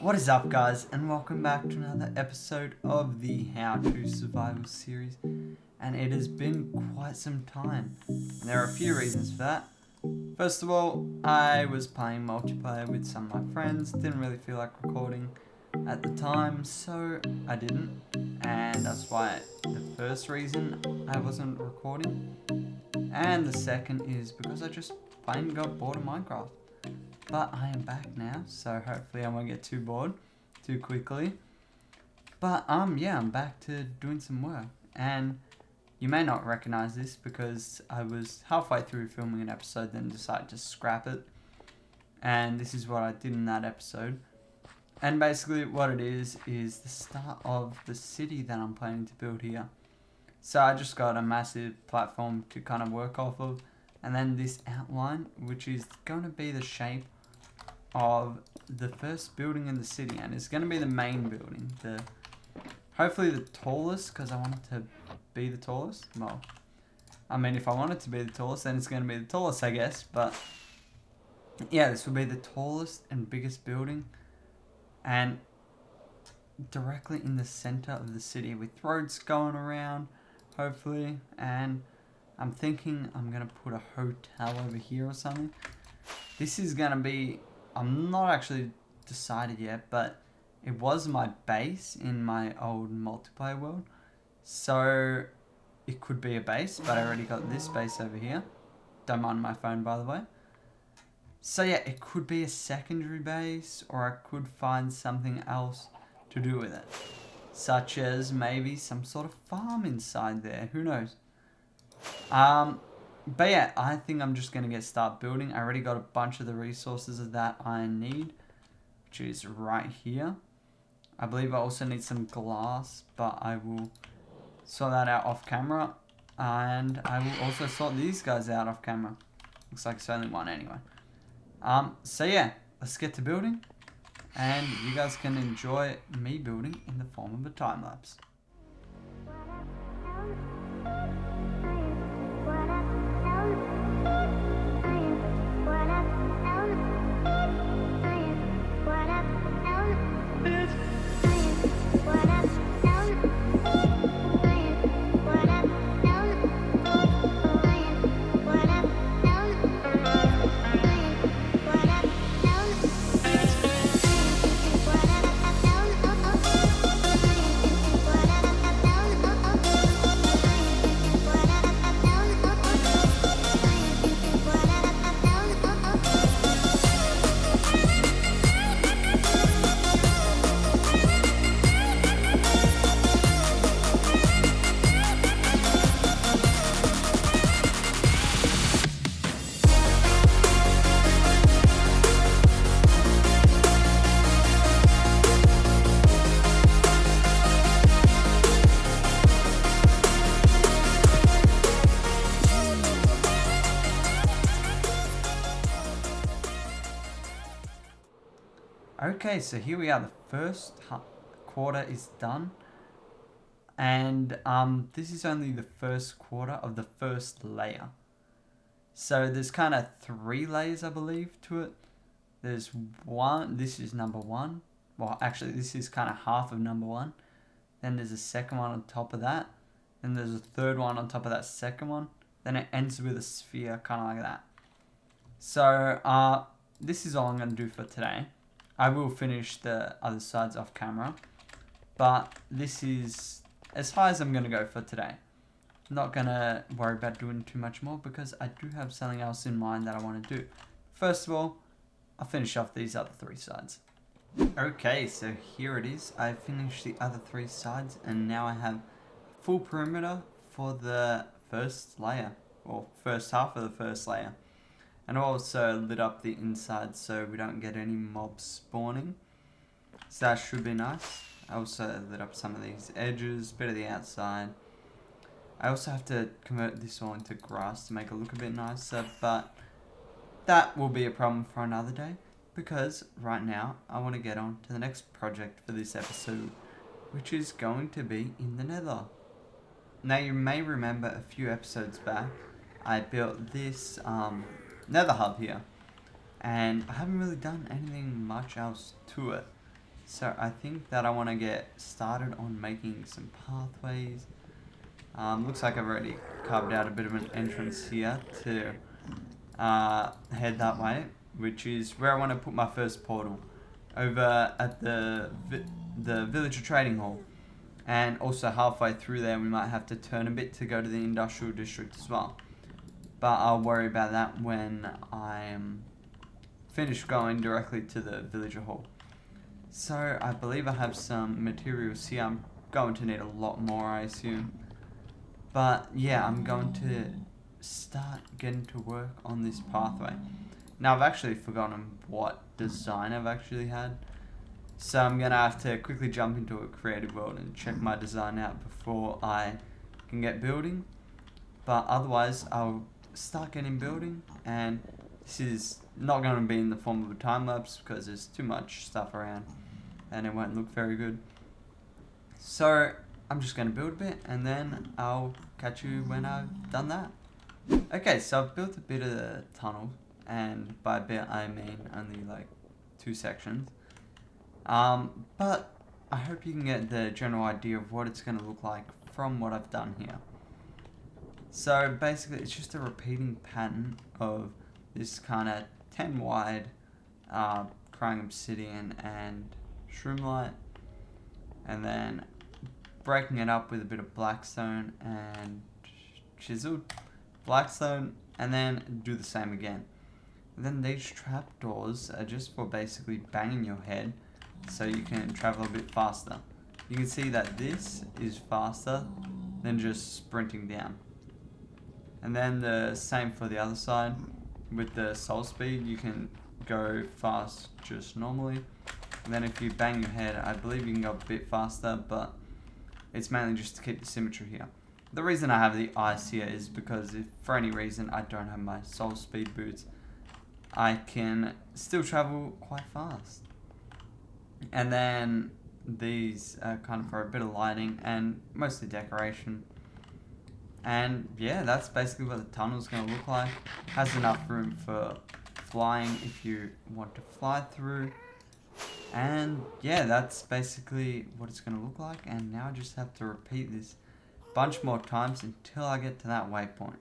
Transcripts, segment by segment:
What is up, guys, and welcome back to another episode of the How to Survival series. And it has been quite some time, and there are a few reasons for that. First of all, I was playing multiplayer with some of my friends, didn't really feel like recording at the time, so I didn't. And that's why the first reason I wasn't recording. And the second is because I just plain got bored of Minecraft. But I am back now, so hopefully I won't get too bored too quickly. But yeah, I'm back to doing some work. And you may not recognize this because I was halfway through filming an episode, then decided to scrap it. And this is what I did in that episode. And basically what it is the start of the city that I'm planning to build here. So I just got a massive platform to kind of work off of. And then this outline, which is going to be the shape of the first building in the city. And it's going to be the main building. Hopefully the tallest, because I want it to be the tallest. Well, I mean, if I want it to be the tallest, then it's going to be the tallest, I guess. But yeah, this will be the tallest and biggest building. And directly in the center of the city with roads going around, hopefully. And I'm thinking I'm going to put a hotel over here or something. This is going to be, I'm not actually decided yet, but it was my base in my old multiplayer world. So it could be a base, but I already got this base over here. Don't mind my phone, by the way. So yeah, it could be a secondary base, or I could find something else to do with it. Such as maybe some sort of farm inside there, who knows. But yeah, I think I'm just going to start building. I already got a bunch of the resources of that I need, which is right here. I believe I also need some glass, but I will sort that out off camera. And I will also sort these guys out off camera. Looks like it's only one anyway. So yeah, let's get to building. And you guys can enjoy me building in the form of a time lapse. Okay, so here we are. The first quarter is done. And this is only the first quarter of the first layer. So there's kind of 3 layers, I believe, to it. There's one, this is number 1. Well, actually, this is kind of half of number 1. Then there's a second one on top of that. Then there's a third one on top of that second one. Then it ends with a sphere, kind of like that. So this is all I'm going to do for today. I will finish the other sides off camera, but this is as high as I'm going to go for today. I'm not going to worry about doing too much more because I do have something else in mind that I want to do. First of all, I'll finish off these other 3 sides. Okay, so here it is. I finished the other 3 sides and now I have full perimeter for the first layer, or first half of the first layer. And also lit up the inside so we don't get any mobs spawning. So that should be nice. I also lit up some of these edges, bit of the outside. I also have to convert this all into grass to make it look a bit nicer, but that will be a problem for another day. Because right now I want to get on to the next project for this episode, which is going to be in the Nether. Now you may remember a few episodes back, I built this Nether Hub here. And I haven't really done anything much else to it. So I think that I want to get started on making some pathways. Looks like I've already carved out a bit of an entrance here to head that way, which is where I want to put my first portal, over at the villager trading hall. And also halfway through there we might have to turn a bit to go to the industrial district as well. But I'll worry about that when I'm finished going directly to the villager hall. So I believe I have some materials here. I'm going to need a lot more, I assume. But yeah, I'm going to start getting to work on this pathway. Now I've actually forgotten what design I've actually had. So I'm going to have to quickly jump into a creative world and check my design out before I can get building. But otherwise I'll start getting building, and this is not going to be in the form of a time lapse because there's too much stuff around and it won't look very good. So I'm just going to build a bit and then I'll catch you when I've done that. Okay, so I've built a bit of the tunnel, and by a bit I mean only like 2 sections. But I hope you can get the general idea of what it's going to look like from what I've done here. So basically it's just a repeating pattern of this kind of 10 wide crying obsidian and shroomlight, and then breaking it up with a bit of blackstone and chiseled blackstone, and then do the same again. And then these trapdoors are just for basically banging your head so you can travel a bit faster. You can see that this is faster than just sprinting down. And then the same for the other side. With the soul speed, you can go fast just normally. And then if you bang your head, I believe you can go a bit faster, but it's mainly just to keep the symmetry here. The reason I have the ice here is because if for any reason I don't have my soul speed boots, I can still travel quite fast. And then these are kind of for a bit of lighting and mostly decoration. And yeah, that's basically what the tunnel's going to look like. Has enough room for flying if you want to fly through. And yeah, that's basically what it's going to look like. And now I just have to repeat this a bunch more times until I get to that waypoint,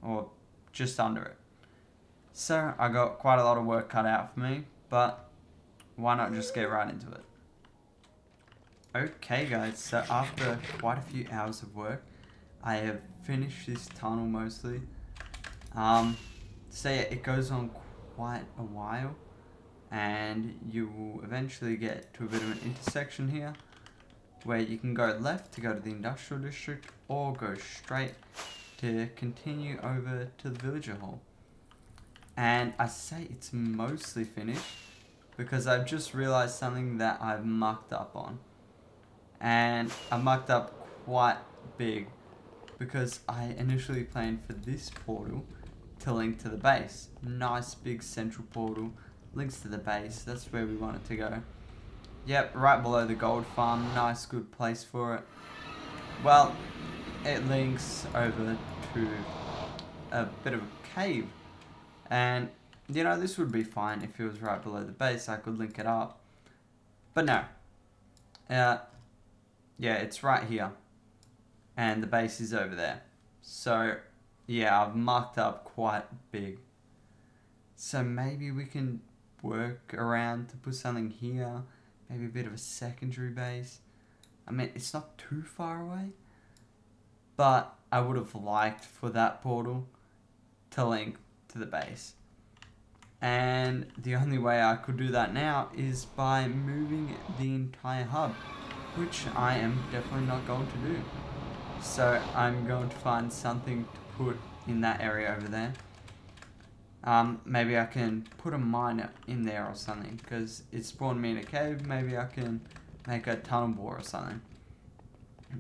or just under it. So I got quite a lot of work cut out for me, but why not just get right into it? Okay guys, so after quite a few hours of work, I have finished this tunnel mostly. So yeah, it goes on quite a while, and you will eventually get to a bit of an intersection here where you can go left to go to the industrial district, or go straight to continue over to the villager hall. And I say it's mostly finished because I've just realized something that I've mucked up on, and I mucked up quite big, because I initially planned for this portal to link to the base. Nice big central portal, links to the base, that's where we want it to go. Yep, right below the gold farm, nice good place for it. Well, it links over to a bit of a cave. And, you know, this would be fine if it was right below the base, I could link it up. But no. Yeah, it's right here. And the base is over there. So, yeah, I've marked up quite big. So maybe we can work around to put something here. Maybe a bit of a secondary base. I mean, it's not too far away. But I would have liked for that portal to link to the base. And the only way I could do that now is by moving the entire hub, which I am definitely not going to do. So I'm going to find something to put in that area over there. Maybe I can put a mine in there or something, because it spawned me in a cave. Maybe I can make a tunnel bore or something.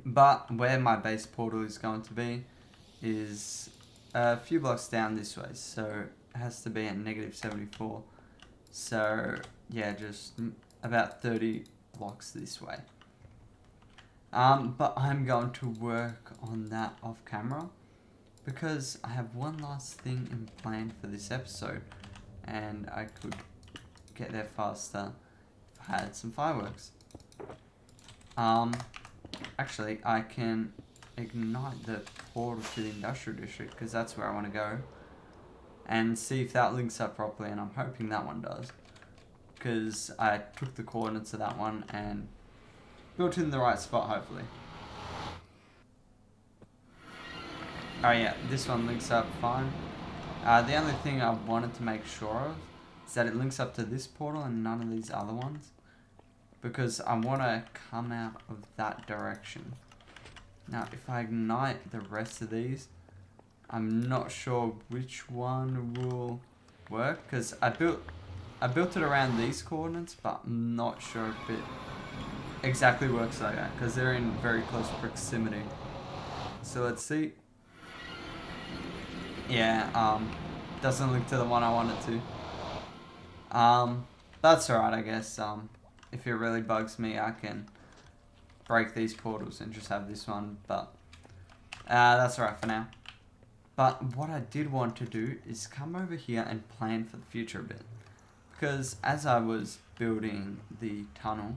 But where my base portal is going to be is a few blocks down this way, so it has to be at -74. So yeah, just about 30 blocks this way. But I'm going to work on that off camera, because I have one last thing in plan for this episode, and I could get there faster if I had some fireworks. Actually, I can ignite the portal to the industrial district because that's where I want to go, and see if that links up properly, and I'm hoping that one does, because I took the coordinates of that one and built it in the right spot, hopefully. Oh yeah, this one links up fine. The only thing I wanted to make sure of is that it links up to this portal and none of these other ones, because I want to come out of that direction. Now, if I ignite the rest of these, I'm not sure which one will work, because I built it around these coordinates, but I'm not sure if it exactly works like that, because they're in very close proximity. So let's see. Yeah, doesn't link to the one I want it to. That's alright, I guess. If it really bugs me, I can break these portals and just have this one, but that's alright for now. But what I did want to do is come over here and plan for the future a bit, because as I was building the tunnel,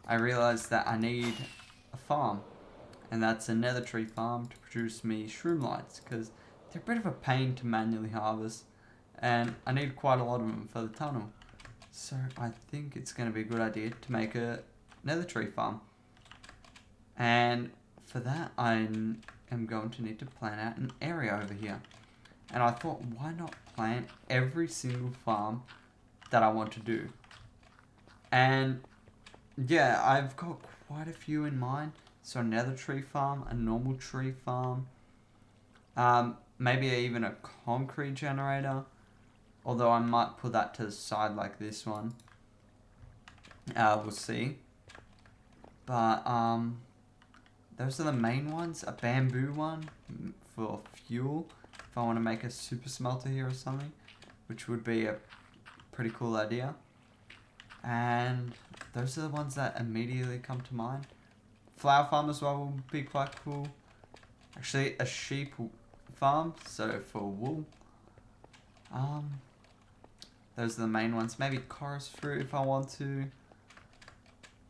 I realized that I need a farm, and that's a nether tree farm to produce me shroom lights, because they're a bit of a pain to manually harvest, and I need quite a lot of them for the tunnel. So I think it's going to be a good idea to make a nether tree farm. And for that, I am going to need to plan out an area over here. And I thought, why not plant every single farm that I want to do? And yeah, I've got quite a few in mind. So a nether tree farm, a normal tree farm, maybe even a concrete generator. Although I might put that to the side like this one. We'll see. But those are the main ones. A bamboo one for fuel, if I want to make a super smelter here or something, which would be a pretty cool idea. And those are the ones that immediately come to mind. Flower farm as well would be quite cool. Actually, a sheep farm, so for wool. Those are the main ones. Maybe chorus fruit if I want to.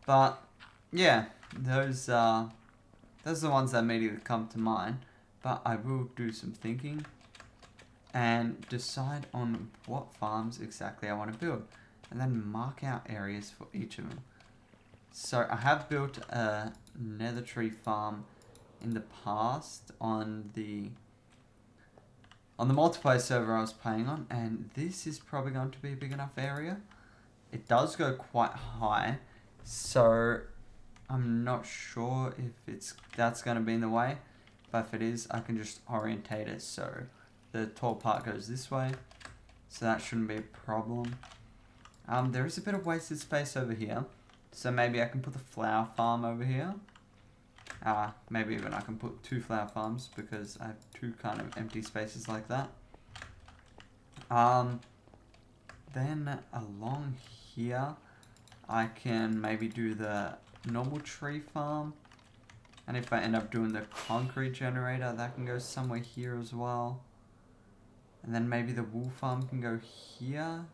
But yeah, those are the ones that immediately come to mind. But I will do some thinking and decide on what farms exactly I want to build, and then mark out areas for each of them. So I have built a nether tree farm in the past on the multiplayer server I was playing on, and this is probably going to be a big enough area. It does go quite high, so I'm not sure if that's going to be in the way, but if it is, I can just orientate it so the tall part goes this way, so that shouldn't be a problem. There is a bit of wasted space over here, so maybe I can put the flower farm over here. Maybe even I can put 2 flower farms, because I have 2 kind of empty spaces like that. Then along here, I can maybe do the normal tree farm. And if I end up doing the concrete generator, that can go somewhere here as well. And then maybe the wool farm can go here.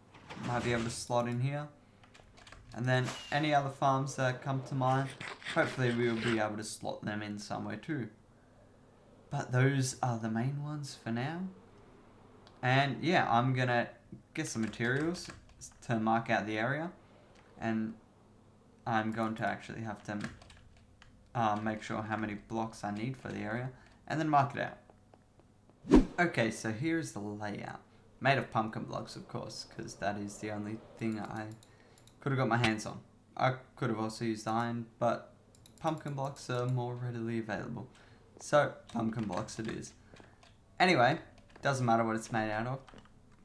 Might be able to slot in here. And then any other farms that come to mind, hopefully we will be able to slot them in somewhere too. But those are the main ones for now. And yeah, I'm going to get some materials to mark out the area. And I'm going to actually have to make sure how many blocks I need for the area, and then mark it out. Okay, so here's the layout. Made of pumpkin blocks, of course, because that is the only thing I could have got my hands on. I could have also used iron, but pumpkin blocks are more readily available. So, pumpkin blocks it is. Anyway, doesn't matter what it's made out of.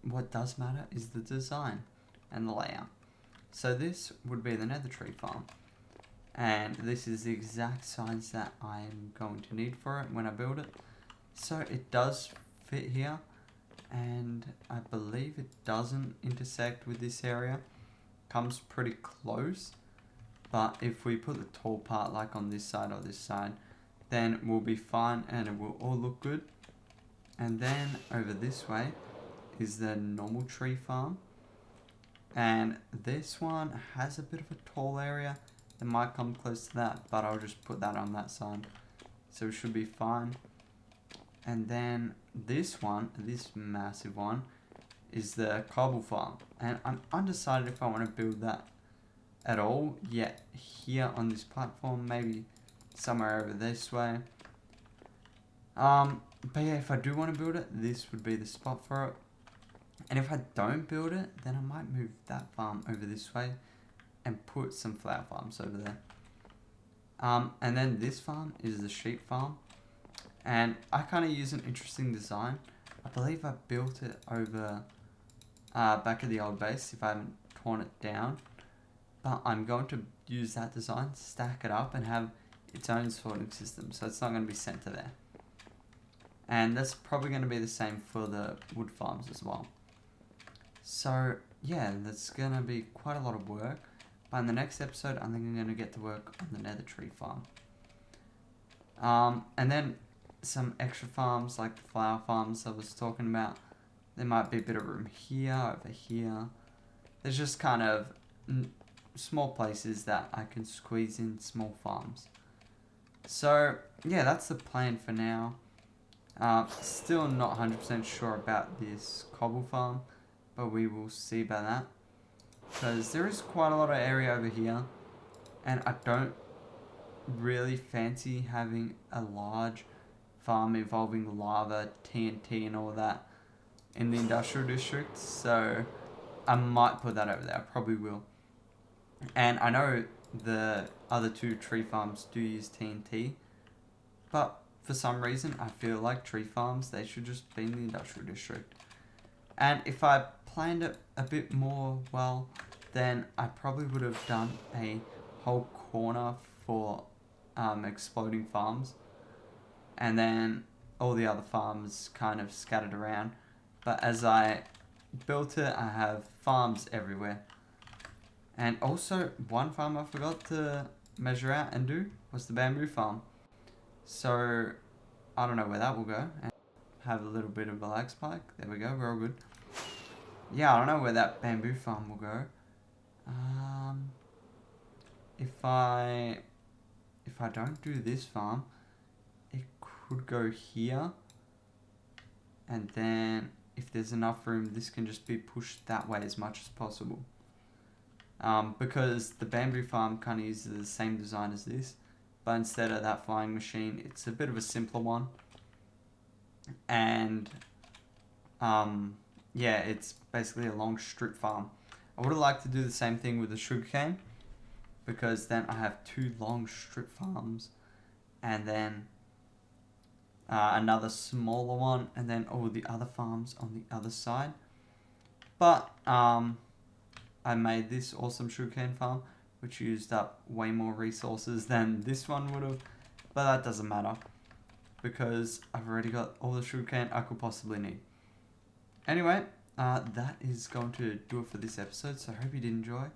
What does matter is the design and the layout. So this would be the nether tree farm. And this is the exact size that I'm going to need for it when I build it. So it does fit here. And I believe it doesn't intersect with this area. Comes pretty close. But if we put the tall part like on this side or this side, then we'll be fine and it will all look good. And then over this way is the normal tree farm. And this one has a bit of a tall area. It might come close to that, but I'll just put that on that side. So it should be fine. And then this one, this massive one, is the cobble farm. And I'm undecided if I want to build that at all yet here on this platform, maybe somewhere over this way. But yeah, if I do want to build it, this would be the spot for it. And if I don't build it, then I might move that farm over this way and put some flower farms over there. And then this farm is the sheep farm. And I kind of use an interesting design. I believe I built it over back at the old base if I haven't torn it down. But I'm going to use that design, stack it up, and have its own sorting system. So it's not going to be sent to there. And that's probably going to be the same for the wood farms as well. So yeah, that's going to be quite a lot of work. But in the next episode, I think I'm going to get to work on the nether tree farm. And then some extra farms like the flower farms I was talking about. There might be a bit of room here, over here. There's just kind of small places that I can squeeze in small farms. So yeah, that's the plan for now. Still not 100% sure about this cobble farm, but we will see about that. Because there is quite a lot of area over here, and I don't really fancy having a large farm involving lava, TNT and all that in the industrial district, so I might put that over there. I probably will. And I know the other two tree farms do use TNT, but for some reason I feel like tree farms, they should just be in the industrial district. And if I planned it a bit more well, then I probably would have done a whole corner for exploding farms, and then all the other farms kind of scattered around. But as I built it, I have farms everywhere. And also, one farm I forgot to measure out and do was the bamboo farm. So, I don't know where that will go. And have a little bit of a lag spike. There we go, we're all good. Yeah, I don't know where that bamboo farm will go. If I don't do this farm, it could go here. And then, if there's enough room, this can just be pushed that way as much as possible. Because the bamboo farm kind of uses the same design as this, but instead of that flying machine, it's a bit of a simpler one. And yeah, it's basically a long strip farm. I would have liked to do the same thing with the sugarcane, because then I have two long strip farms, and then another smaller one, and then all the other farms on the other side. But I made this awesome sugarcane farm, which used up way more resources than this one would have, but that doesn't matter, because I've already got all the sugarcane I could possibly need. Anyway, that is going to do it for this episode, so I hope you did enjoy.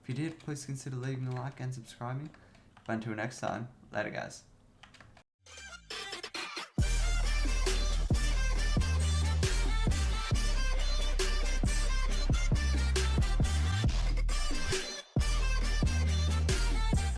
If you did, please consider leaving a like and subscribing. But until next time, later guys.